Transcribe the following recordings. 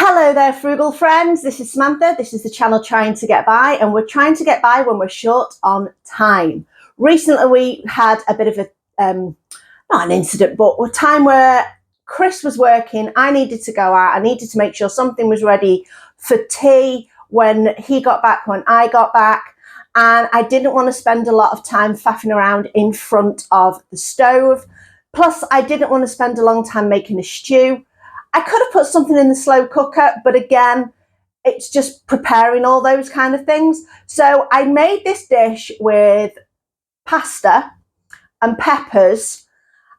Hello there, frugal friends. This is Samantha. This is the channel Trying to Get By, and we're trying to get by when we're short on time. Recently, we had a bit of a, not an incident, but a time where Chris was working. I needed to go out. I needed to make sure something was ready for tea when he got back, when I got back. And I didn't want to spend a lot of time faffing around in front of the stove. Plus, I didn't want to spend a long time making a stew. I could have put something in the slow cooker, but again, it's just preparing all those kind of things. So I made this dish with pasta and peppers,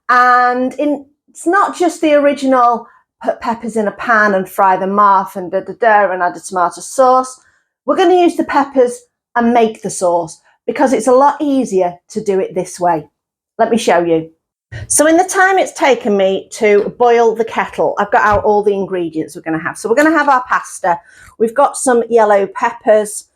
and it's not just the original put peppers in a pan and fry them off and and add a tomato sauce. We're going to use the peppers and make the sauce because it's a lot easier to do it this way. Let me show you. So in the time it's taken me to boil the kettle, I've got out all the ingredients we're going to have. So we're going to have our pasta. We've got some yellow peppers.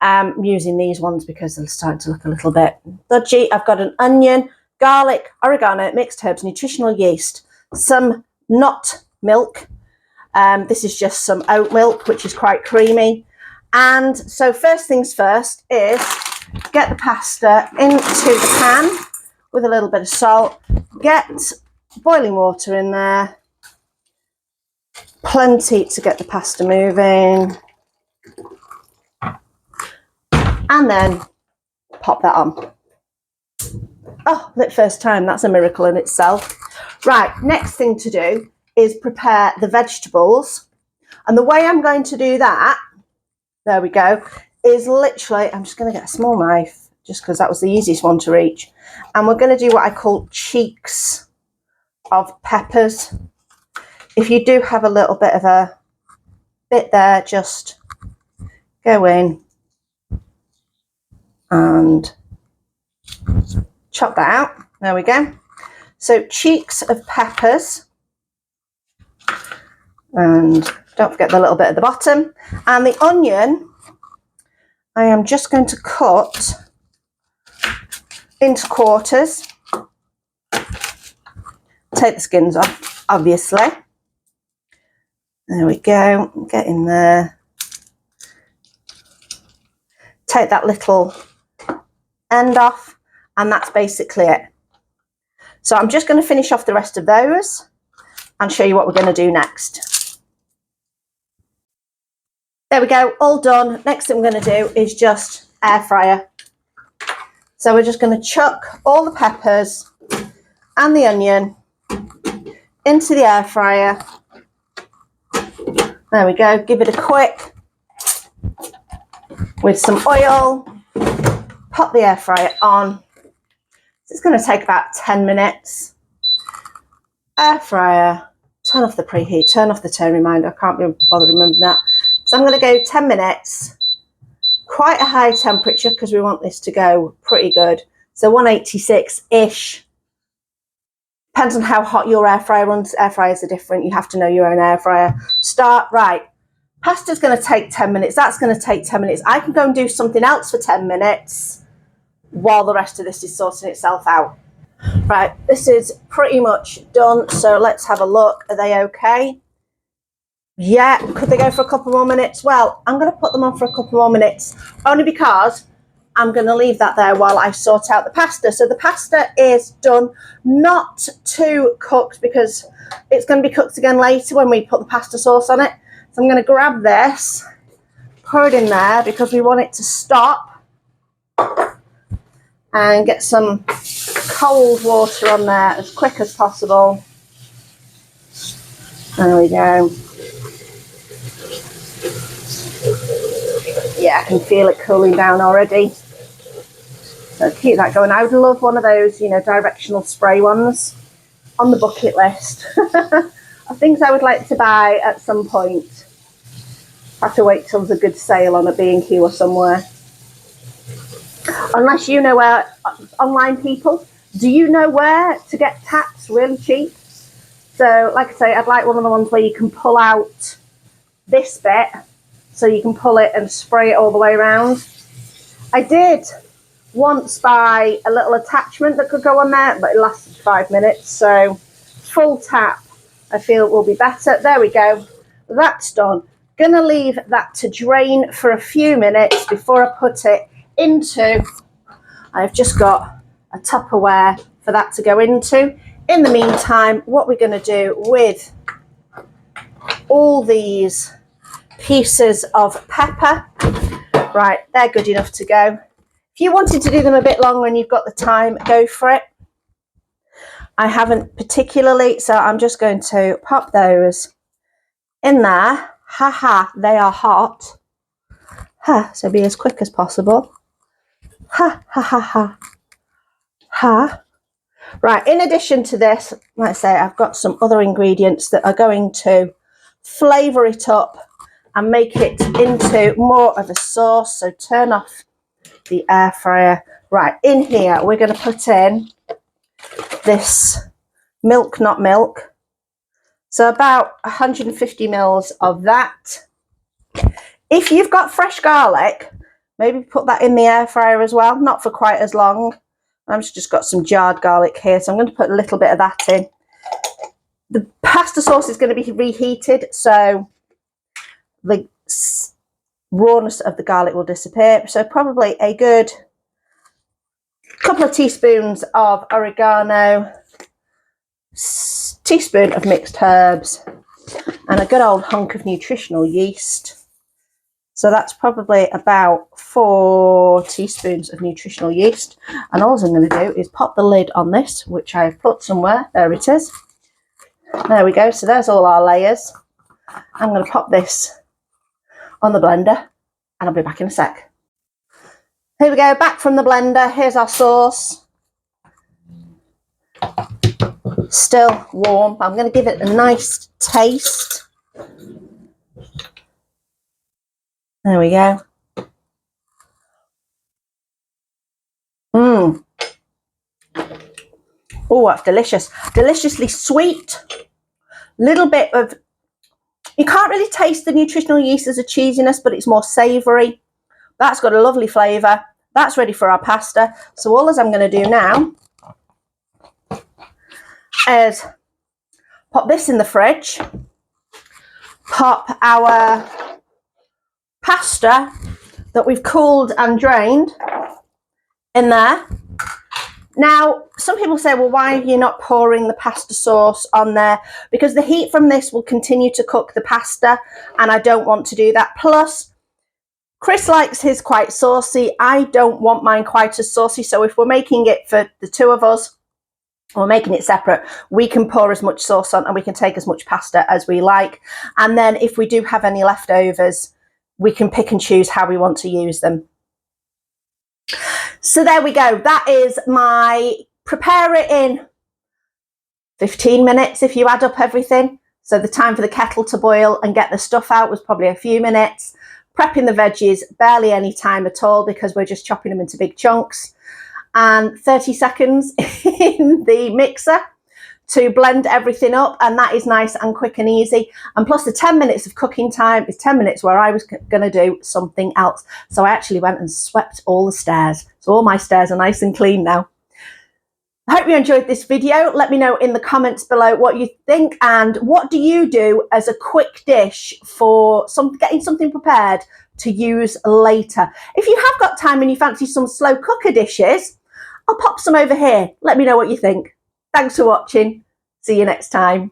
I'm using these ones because they're starting to look a little bit dodgy. I've got an onion, garlic, oregano, mixed herbs, nutritional yeast, some nut milk. This is just some oat milk, which is quite creamy. And so first things first is get the pasta into the pan with a little bit of salt. Get boiling water in there, plenty to get the pasta moving, and then pop that on. Oh, lit first time, that's a miracle in itself. Right, next thing to do is prepare the vegetables, and the way I'm going to do that, there we go, is literally, I'm just going to get a small knife just because that was the easiest one to reach, and we're going to do what I call cheeks of peppers. If you do have a little bit of a bit there, just go in and chop that out. There we go. So cheeks of peppers, and don't forget the little bit at the bottom. And the onion, I am just going to cut into quarters. Take the skins off, obviously. There we go, get in there. Take that little end off, and that's basically it. So I'm just going to finish off the rest of those and show you what we're going to do next. There we go, all done. Next thing we're going to do is just air fryer. So we're just going to chuck all the peppers and the onion into the air fryer. There we go, give it a quick with some oil, pop the air fryer on. It's going to take about 10 minutes. Air fryer, turn off the preheat, turn off the turn reminder, I can't be bothered remembering that. So I'm going to go 10 minutes, quite a high temperature because we want this to go pretty good. So 186-ish. Depends on how hot your air fryer runs. Air fryers are different. You have to know your own air fryer. Start, right. Pasta's going to take 10 minutes. That's going to take 10 minutes. I can go and do something else for 10 minutes while the rest of this is sorting itself out. Right, this is pretty much done. So let's have a look. Are they okay? Yeah. Could they go for a couple more minutes? Well, I'm going to put them on for a couple more minutes, only because I'm going to leave that there while I sort out the pasta. So the pasta is done, not too cooked because it's going to be cooked again later when we put the pasta sauce on it. So I'm going to grab this, pour it in there because we want it to stop, and get some cold water on there as quick as possible. There we go. Yeah, I can feel it cooling down already. So keep that going. I would love one of those, you know, directional spray ones on the bucket list of things I would like to buy at some point. I have to wait till there's a good sale on a B&Q or somewhere. Unless you know where, online people, do you know where to get tacks really cheap? So like I say, I'd like one of the ones where you can pull out this bit, so you can pull it and spray it all the way around. I did once buy a little attachment that could go on there, but it lasted 5 minutes. So full tap, I feel will be better. There we go. that's done. Gonna leave that to drain for a few minutes before I put it into, I've just got a Tupperware for that to go into. In the meantime, what we're gonna do with all these pieces of pepper, right, they're good enough to go. If you wanted to do them a bit longer and you've got the time, go for it. I haven't particularly, so I'm just going to pop those in there. Ha, they are hot. Ha, so be as quick as possible. Ha. Right, in addition to this, like I say, I've got some other ingredients that are going to flavour it up and make it into more of a sauce. So turn off the air fryer. Right, in here, we're going to put in this milk, not milk. So about 150 mils of that. If you've got fresh garlic, maybe put that in the air fryer as well, not for quite as long. I've just got some jarred garlic here, so I'm going to put a little bit of that in. The pasta sauce is going to be reheated, so the rawness of the garlic will disappear. So probably a good couple of teaspoons of oregano, teaspoon of mixed herbs, and a good old hunk of nutritional yeast. So that's probably about 4 teaspoons of nutritional yeast. And all I'm going to do is pop the lid on this, which I've put somewhere. There it is. There we go. So there's all our layers. I'm going to pop this on the blender and I'll be back in a sec. Here we go, back from the blender. Here's our sauce. Still warm. I'm going to give it a nice taste. There we go. Oh, that's delicious. Deliciously sweet. Little bit of, you can't really taste the nutritional yeast as a cheesiness, but it's more savoury. That's got a lovely flavour. That's ready for our pasta. So all I'm going to do now is pop this in the fridge. Pop our pasta that we've cooled and drained in there. Now, some people say, well, why are you not pouring the pasta sauce on there? Because the heat from this will continue to cook the pasta, and I don't want to do that. Plus, Chris likes his quite saucy. I don't want mine quite as saucy. So if we're making it for the two of us, we're making it separate, we can pour as much sauce on and we can take as much pasta as we like. And then if we do have any leftovers, we can pick and choose how we want to use them. So there we go. That is my prepare it in 15 minutes if you add up everything. So the time for the kettle to boil and get the stuff out was probably a few minutes. Prepping the veggies, barely any time at all because we're just chopping them into big chunks. And 30 seconds in the mixer to blend everything up, and that is nice and quick and easy. And plus the 10 minutes of cooking time is 10 minutes where I was going to do something else. So I actually went and swept all the stairs. So all my stairs are nice and clean now. I hope you enjoyed this video. Let me know in the comments below what you think, and what do you do as a quick dish for getting something prepared to use later. If you have got time and you fancy some slow cooker dishes, I'll pop some over here. Let me know what you think. Thanks for watching. See you next time.